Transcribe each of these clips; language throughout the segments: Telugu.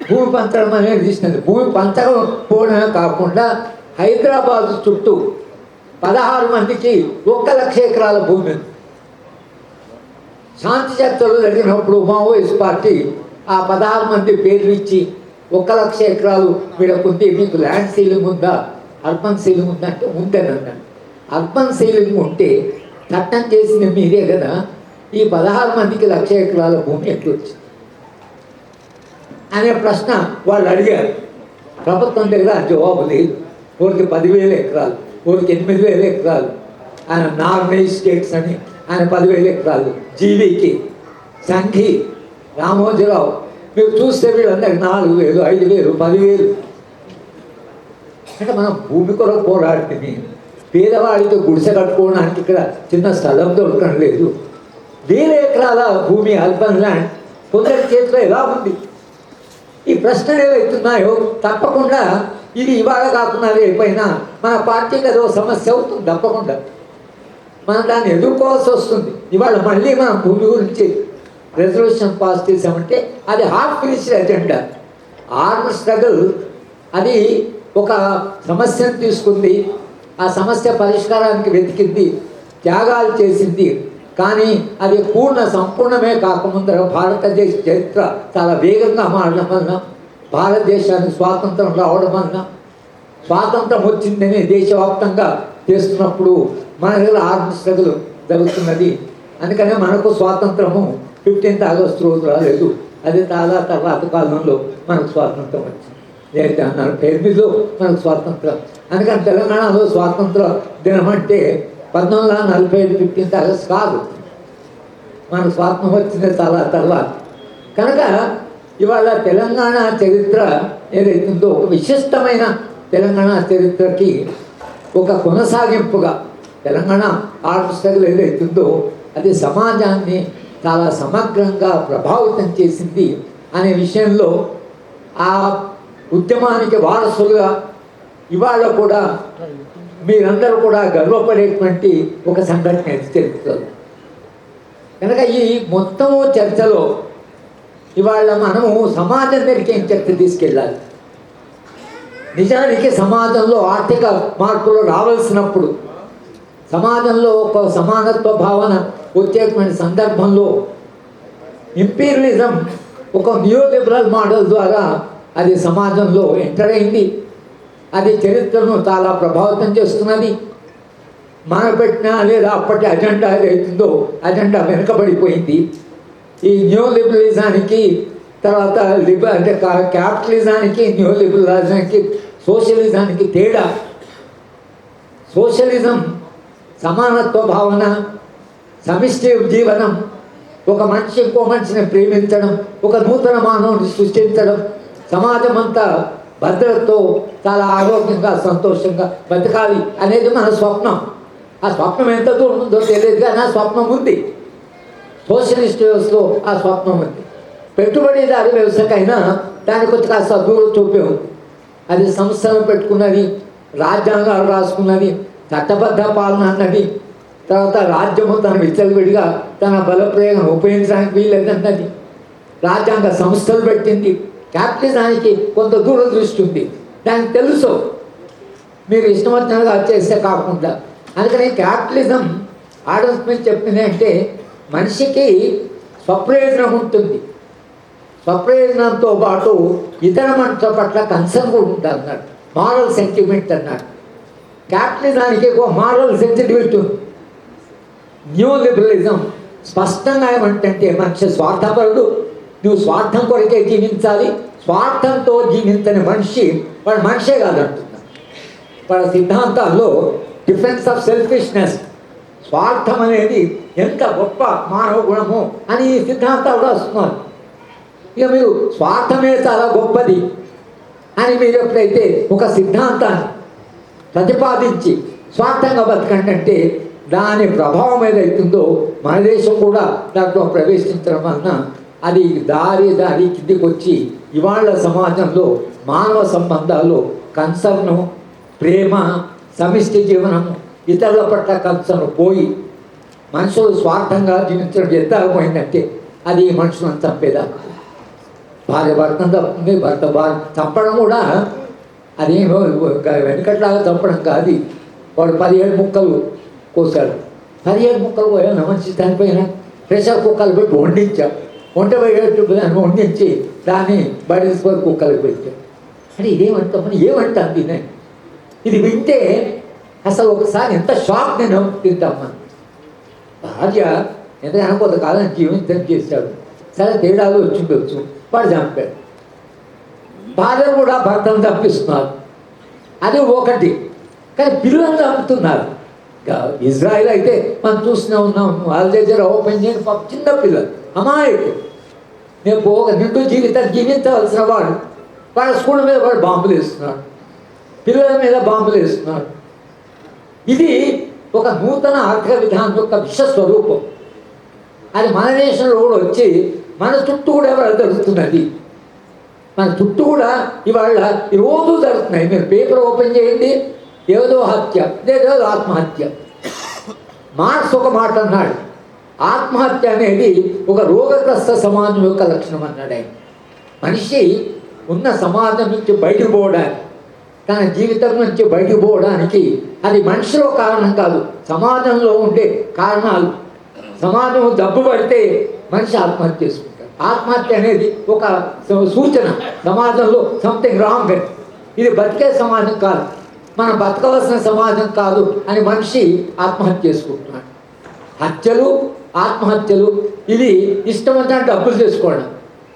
భూమి పంచడం అనేది తీసినది. భూమి పంచకపోవడమే కాకుండా హైదరాబాద్ చుట్టూ 16 మందికి 1,00,000 ఎకరాల భూమి. శాంతి చర్చలు జరిగినప్పుడు మావోయిస్ట్ పార్టీ ఆ 16 మంది పేర్లు ఇచ్చి 1,00,000 ఎకరాలు వీడకుంది, మీకు ల్యాండ్ సీలింగ్ ఉందా, అర్బన్ సీలింగ్ ఉందా అంటే ఉందని అన్నాడు. అర్బన్ సీలింగ్ ఉంటే చట్టం చేసింది మీరే కదా, ఈ 16 మందికి 1,00,000 ఎకరాల భూమి ఎట్లా వచ్చింది అనే ప్రశ్న వాళ్ళు అడిగారు. ప్రభుత్వం దగ్గర జవాబు లేదు. ఊరికి 10,000 ఎకరాలు, ఊరికి 8,000 ఎకరాలు. ఆయన నార్మల్ స్టేట్స్ అని ఆయన 10,000 ఎకరాలు. జీవికి సంఘి రామోజీరావు మీరు చూస్తే వీళ్ళందరికీ 4,000, 5,000, 10,000. అంటే మనం భూమి కొరకు పోరాడుతుంది. పేదవాడితో గుడిసె కట్టుకోవడానికి ఇక్కడ చిన్న స్థలం దొరకడం లేదు. 1,000 ఎకరాల భూమి అర్బన్ ల్యాండ్ కొందరి చేతిలో ఎలా ఉంది? ఈ ప్రశ్నలు ఏవైతున్నాయో తప్పకుండా ఇది ఇవాళ కాకుండా రేపైనా మన పార్టీకి అదో సమస్య అవుతుంది. తప్పకుండా మనం దాన్ని ఎదుర్కోవాల్సి వస్తుంది. ఇవాళ మళ్ళీ మనం భూమి గురించి రెజల్యూషన్ పాస్ చేసామంటే అది half finished agenda. Arm struggle అది ఒక సమస్యను తీసుకుంది, ఆ సమస్య పరిష్కారానికి వెతికింది, త్యాగాలు చేసింది. కానీ అది సంపూర్ణమే కాకముందర భారతదేశ చరిత్ర చాలా వేగంగా మారడం వలన, భారతదేశానికి స్వాతంత్రం రావడం వలన, స్వాతంత్రం వచ్చిందని దేశవ్యాప్తంగా చేస్తున్నప్పుడు మన దగ్గర ఆర్మ్ స్ట్రగుల్ జరుగుతున్నది. అందుకనే మనకు స్వాతంత్రము 15th ఆగస్టు రోజు రాలేదు. అది చాలా తర్వాత కాలంలో మనకు స్వాతంత్రం వచ్చింది. 1948లో మనకు స్వాతంత్రం. అందుకని తెలంగాణలో స్వాతంత్ర దినం అంటే 1945 15th ఆగస్టు కాదు, మనకు స్వాతంత్రం వచ్చింది చాలా తర్వాత. కనుక ఇవాళ తెలంగాణ చరిత్ర ఏదైతుందో ఒక విశిష్టమైన తెలంగాణ చరిత్రకి ఒక కొనసాగింపుగా తెలంగాణ ఆర్మ్ స్ట్రగుల్ ఏదైతుందో అది సమాజాన్ని చాలా సమగ్రంగా ప్రభావితం చేసింది అనే విషయంలో ఆ ఉద్యమానికి వారసులుగా ఇవాళ కూడా మీరందరూ కూడా గర్వపడేటువంటి ఒక సంఘటన చరిత్రలో. కనుక ఈ మొత్తము చర్చలో ఇవాళ మనము సమాజం దగ్గరికి ఏం చర్చ తీసుకెళ్ళాలి? నిజానికి సమాజంలో ఆర్థిక మార్పులు రావాల్సినప్పుడు, సమాజంలో ఒక సమానత్వ భావన వచ్చేటువంటి సందర్భంలో ఇంపీరియలిజం ఒక న్యూలిబరల్ మోడల్ ద్వారా అది సమాజంలో ఎంటర్ అయింది. అది చరిత్రను చాలా ప్రభావితం చేస్తున్నది. మనం పెట్టిన లేదా అప్పటి అజెండా ఏదైతుందో అజెండా వెనుకబడిపోయింది. ఈ న్యూ లిబరలిజానికి తర్వాత అంటే క్యాపిటలిజానికి, న్యూ లిబరలిజానికి, సోషలిజానికి తేడా. సోషలిజం సమానత్వ భావన, సమిష్టి జీవనం, ఒక మనిషి ఇంకో మనిషిని ప్రేమించడం, ఒక నూతన మానవుని సృష్టించడం, సమాజం అంతా భద్రతతో చాలా ఆరోగ్యంగా సంతోషంగా బతకాలి అనేది మన స్వప్నం. ఆ స్వప్నం ఎంత దూరం ఉందో తెలియదు కానీ ఆ స్వప్నం ఉంది. సోషలిస్ట్ వ్యవస్థలో ఆ స్వప్నం ఉంది. పెట్టుబడిదారి వ్యవస్థకైనా దానికి వచ్చి కాస్త దూరం చూపే ఉంది. అది సంస్థలను పెట్టుకున్నది, రాజ్యాంగాలు రాసుకున్నది, చట్టబద్ధ పాలన అన్నది, తర్వాత రాజ్యము తన విచ్చలవిడిగా తన బలప్రయోగం ఉపయోగించడానికి వీలేదన్నది, రాజ్యాంగ సంస్థలు పెట్టింది. క్యాపిటలిజానికి కొంత దూరం దృష్టి ఉంది, దానికి తెలుసు మీరు ఇష్టం వచ్చినట్టుగా చేస్తే కాకుండా. అందుకని క్యాపిటలిజం ఆడమ్ స్మిత్ చెప్పింది అంటే మనిషికి స్వప్రయోజనం ఉంటుంది, స్వప్రయోజనంతో పాటు ఇతర మనుషుల పట్ల కన్సర్న్ కూడా ఉంటుంది అన్నాడు. మారల్ సెంటిమెంట్ అన్నాడు. క్యాపిటలిజానికి ఎక్కువ మారల్ సెన్సిటివిటీ ఉంది. న్యూ లిబరలిజం స్పష్టంగా ఏమంటే మనిషి స్వార్థపరుడు, నువ్వు స్వార్థం కొరకే జీవించాలి, స్వార్థంతో జీవించని మనిషి వాడు మనిషే కాదంటున్నా. వాళ్ళ సిద్ధాంతాల్లో డిఫెన్స్ ఆఫ్ సెల్ఫిష్నెస్, స్వార్థం అనేది ఎంత గొప్ప మానవ గుణము అని ఈ సిద్ధాంతాలు రాస్తున్నారు. ఇక మీరు స్వార్థమే చాలా గొప్పది అని మీరు ఎప్పుడైతే ఒక సిద్ధాంతాన్ని ప్రతిపాదించి స్వార్థంగా బతకండి అంటే దాని ప్రభావం ఏదైతుందో మన దేశం కూడా దాంట్లో ప్రవేశించడం వలన అది దారి కిందికి వచ్చి ఇవాళ సమాజంలో మానవ సంబంధాల్లో కన్సర్ను, ప్రేమ, సమిష్టి జీవనము, ఇతరుల పట్ల కన్సర్ను పోయి మనుషులు స్వార్థంగా జీవించడం ఎంత పోయిందంటే అది మనుషులను చంపేదా. భార్య భర్తను తప్పుతుంది, భర్త భార్య చంపడం కూడా అదేమో వెనకట్లాగా చంపడం కాదు. వాడు 17 ముక్కలు కోసాడు, 17 ముక్కలు పోయినా మనిషి చనిపోయినా ప్రెషర్ కుక్కలు పెట్టి వండించాం, వంటబోయేట్టు దాన్ని వండించి దాన్ని బయట కుక్కలకు పెట్టాం. అంటే ఇదేమంటామని ఏమంటాను దీన్ని? ఇది వింటే అసలు ఒకసారి ఎంత షాక్ నేను తింటామ్మా. భార్య ఎంతగానో కొంతకాలం జీవితం చేశాడు, సరే తేడాలు వచ్చిండొచ్చు, వాడు చంపాడు. భార్య కూడా భర్తను చంపిస్తున్నారు, అది ఒకటి. కానీ పిల్లలు చంపుతున్నారు. ఇజ్రాయిల్ అయితే మనం చూస్తూనే ఉన్నాం, వాళ్ళ దగ్గర ఓపెన్ చేయని చిన్న పిల్లలు అమాయకులు. నేను నిండు జీవితాన్ని జీవించవలసిన వాడు వాళ్ళ స్కూల్ మీద వాడు బాంబులు వేస్తున్నాడు, పిల్లల మీద బాంబులు వేస్తున్నాడు. ఇది ఒక నూతన ఆర్థిక విధానం యొక్క విశ్వస్వరూపం. అది మన దేశంలో కూడా వచ్చి మన చుట్టూ కూడా ఎవరు జరుగుతున్నది. మన చుట్టూ కూడా ఇవాళ రోజు జరుగుతున్నాయి. మీరు పేపర్ ఓపెన్ చేయండి, ఏదో హత్య, ఏదో ఆత్మహత్య. మార్క్స్ ఒక మాట అన్నాడు, ఆత్మహత్య అనేది ఒక రోగగ్రస్త సమాజం యొక్క లక్షణం అన్నాడు ఆయన. మనిషి ఉన్న సమాజం నుంచి బయటకు పోవడానికి, తన జీవితం నుంచి బయటకు పోవడానికి అది మనిషిలో కారణం కాదు, సమాజంలో ఉండే కారణాలు. సమాజం జబ్బు పడితే మనిషి ఆత్మహత్య చేసుకుంటాడు. ఆత్మహత్య అనేది ఒక సూచన, సమాజంలో సంథింగ్ రాంగ్ అని. ఇది బతికే సమాజం కాదు, మనం బతకవలసిన సమాజం కాదు అని మనిషి ఆత్మహత్య చేసుకుంటున్నాడు. హత్యలు, ఆత్మహత్యలు, ఇది ఇష్టమంతా డబ్బులు చేసుకోవడం.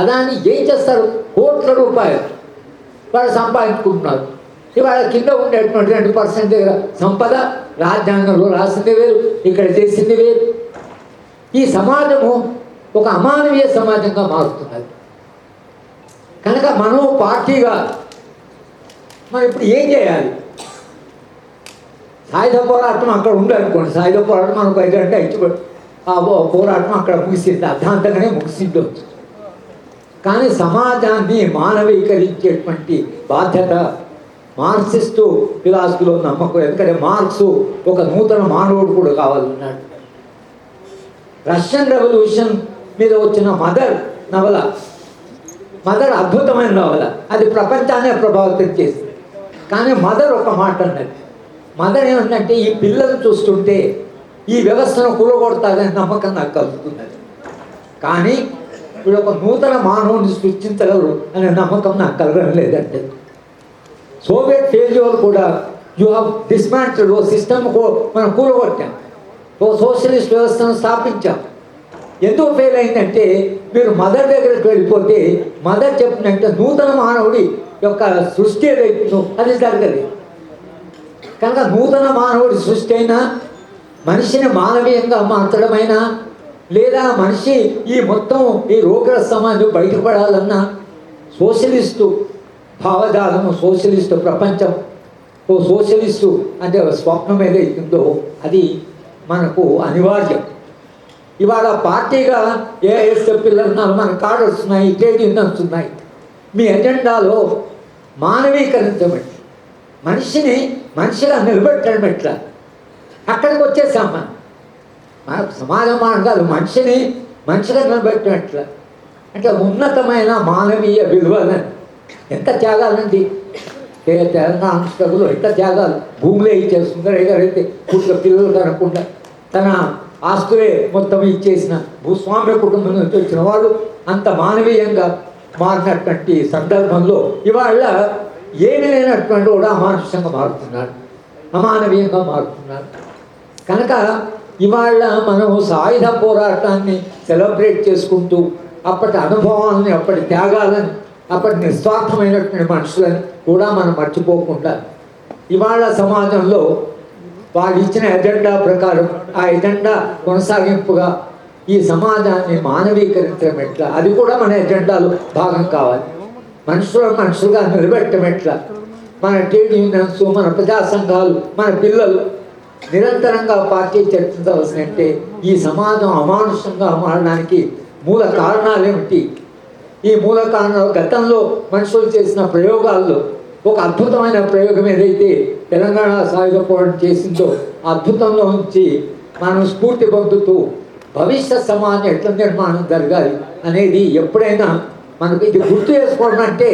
అలాని ఏం చేస్తారు? కోట్ల రూపాయలు వాళ్ళు సంపాదించుకుంటున్నారు. ఇవాళ కింద ఉండేటువంటి 2% దగ్గర సంపద, రాజ్యాంగంలో రాసింది వేరు, ఇక్కడ చేసింది వేరు. ఈ సమాజము ఒక అమానవీయ సమాజంగా మారుతున్నది. కనుక మనం పార్టీగా మనం ఇప్పుడు ఏం చేయాలి? సాయుధ పోరాటం అక్కడ ఉందనుకోండి, సాయుధ పోరాటం మనకు 5 గంటలు ఇచ్చిపోయి ఆ పోరాటం అక్కడ ముగిసింది, అర్థాంతంగానే ముగిసిండొచ్చు. కానీ సమాజాన్ని మానవీకరించేటువంటి బాధ్యత మార్క్సిస్టు ఫిలాసఫీలో నమ్మకం. ఎందుకంటే మార్క్స్ ఒక నూతన మానవుడు కూడా కావాలన్నాడు. రష్యన్ రెవల్యూషన్ మీద వచ్చిన మదర్ నవల, మదర్ అద్భుతమైన నవల, అది ప్రపంచాన్ని ప్రభావితం చేసింది. కానీ మదర్ ఒక మాట అన్నది. మదర్ ఏమంటే, ఈ పిల్లలు చూస్తుంటే ఈ వ్యవస్థను కూలగొడతాదని నమ్మకం నాకు కలుగుతున్నది, కానీ ఇప్పుడు ఒక నూతన మానవుని సృష్టించగలరు అనే నమ్మకం నాకు కలగడం లేదంటే. సోవియట్ ఫెయిల్యూర్ కూడా యూ హ్యావ్ డిస్మాంటిల్డ్, ఓ సిస్టమ్ మనం కూలగొట్టాం, ఓ సోషలిస్ట్ వ్యవస్థను స్థాపించాం. ఎందుకు ఫెయిల్ అయిందంటే, మీరు మదర్ దగ్గరికి వెళ్ళిపోతే మదర్ చెప్పినట్టే నూతన మానవుడి యొక్క సృష్టి ఏదైతుందో అది జరగదు. కనుక నూతన మానవుడి సృష్టి అయినా, మనిషిని మానవీయంగా మార్చడమైనా, లేదా మనిషి ఈ మొత్తం ఈ రోగగ్రస్త సమాజం బయటపడాలన్నా సోషలిస్టు భావజాలము, సోషలిస్టు ప్రపంచం, ఓ సోషలిస్టు అంటే స్వప్నం ఏదైతుందో అది మనకు అనివార్యం. ఇవాళ పార్టీగా ఏఎస్ఎఫ్ పిల్లలు మన కార్డర్స్ ఉన్నాయి, ట్రేడ్ యూనియన్స్ ఉన్నాయి. మీ ఎజెండాలో మానవీకరించబట్టి మనిషిని మనిషిగా నిలబెట్టడం ఎట్లా? అక్కడికి వచ్చేసాం మనం. మన సమాజం మనం కాదు, మనిషిని మనిషిగా నిలబెట్టడం ఎట్లా అంటే ఉన్నతమైన మానవీయ విలువలని. ఎంత త్యాగాలండి తెలంగాణ స్ట్రగుల్లో, ఎంత త్యాగాలు. భూములే ఇచ్చేసుకుంటారు, ఎగరైతే పుట్టిన పిల్లలు కనకుండా తన ఆస్తులే మొత్తం ఇచ్చేసిన భూస్వామ్య కుటుంబం నుంచి వచ్చిన వాళ్ళు అంత మానవీయంగా మారినటువంటి సందర్భంలో ఇవాళ ఏమి లేనటువంటి కూడా అమానుషంగా మారుతున్నాడు, అమానవీయంగా మారుతున్నాడు. కనుక ఇవాళ మనం సాయుధ పోరాటాన్ని సెలబ్రేట్ చేసుకుంటూ అప్పటి అనుభవాలని, అప్పటి త్యాగాలని, అప్పటి నిస్వార్థమైనటువంటి మనుషులని కూడా మనం మర్చిపోకుండా ఇవాళ సమాజంలో వాళ్ళు ఇచ్చిన ఎజెండా ప్రకారం ఆ ఎజెండా కొనసాగింపుగా ఈ సమాజాన్ని మానవీకరించడం ఎట్లా, అది కూడా మన ఎజెండాలో భాగం కావాలి. మనుషులుగా నిలబెట్టడం ఎట్లా, మన ట్రేడ్ యూనియన్స్, మన ప్రజా సంఘాలు, మన పిల్లలు నిరంతరంగా పార్టీ చర్చించవలసినట్టే ఈ సమాజం అమానుషంగా మారడానికి మూల కారణాలు ఏమిటి? ఈ మూల కారణాలు గతంలో మనుషులు చేసిన ప్రయోగాల్లో ఒక అద్భుతమైన ప్రయోగం ఏదైతే తెలంగాణ సాయుధ పోరాటం చేసిందో ఆ అద్భుతంలో నుంచి మనం స్ఫూర్తి పొందుతూ భవిష్యత్ సమాజం ఎట్లా నిర్మాణం జరగాలి అనేది ఎప్పుడైనా మనకు ఇది గుర్తు చేసుకోవడం అంటే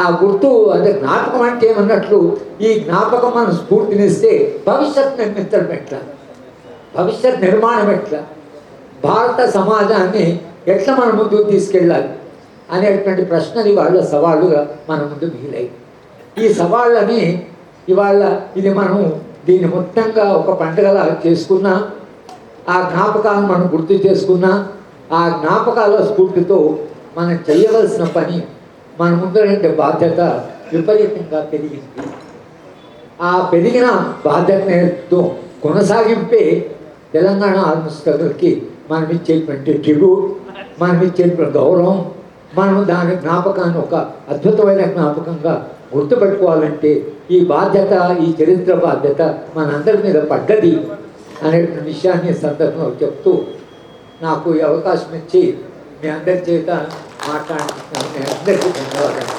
ఆ గుర్తు అంటే జ్ఞాపకం అంటే ఏమన్నట్లు ఈ జ్ఞాపకం మనం స్ఫూర్తినిస్తే భవిష్యత్ నిర్మించడం ఎట్లా, భవిష్యత్ నిర్మాణం ఎట్లా, భారత సమాజాన్ని ఎట్లా మన ముందుకు తీసుకెళ్ళాలి అనేటువంటి ప్రశ్నలు ఇవాళ సవాళ్ళుగా మన ముందు మిగిలాయి. ఈ సవాళ్ళని ఇవాళ ఇది మనం దీన్ని మొత్తంగా ఒక పండుగలా చేసుకున్నా, ఆ జ్ఞాపకాలను మనం గుర్తు చేసుకున్నా, ఆ జ్ఞాపకాల స్ఫూర్తితో మనం చేయవలసిన పని మన ముందు బాధ్యత విపరీతంగా పెరిగింది. ఆ పెరిగిన బాధ్యతతో కొనసాగింపే తెలంగాణ ఆత్మస్థులకి మనం ఇచ్చేటువంటి ట్రిబ్యూట్, మనం ఇచ్చేటువంటి గౌరవం, మనం దాని జ్ఞాపకాన్ని ఒక అద్భుతమైన జ్ఞాపకంగా గుర్తుపెట్టుకోవాలంటే ఈ బాధ్యత, ఈ చరిత్ర బాధ్యత మనందరి మీద పడ్డది అనే విషయాన్ని సందర్భంలో చెప్తూ నాకు ఈ అవకాశం ఇచ్చి మీ అందరి చేత మాట్లాడుతున్నాను. మీ అందరికీ ధన్యవాదాలు.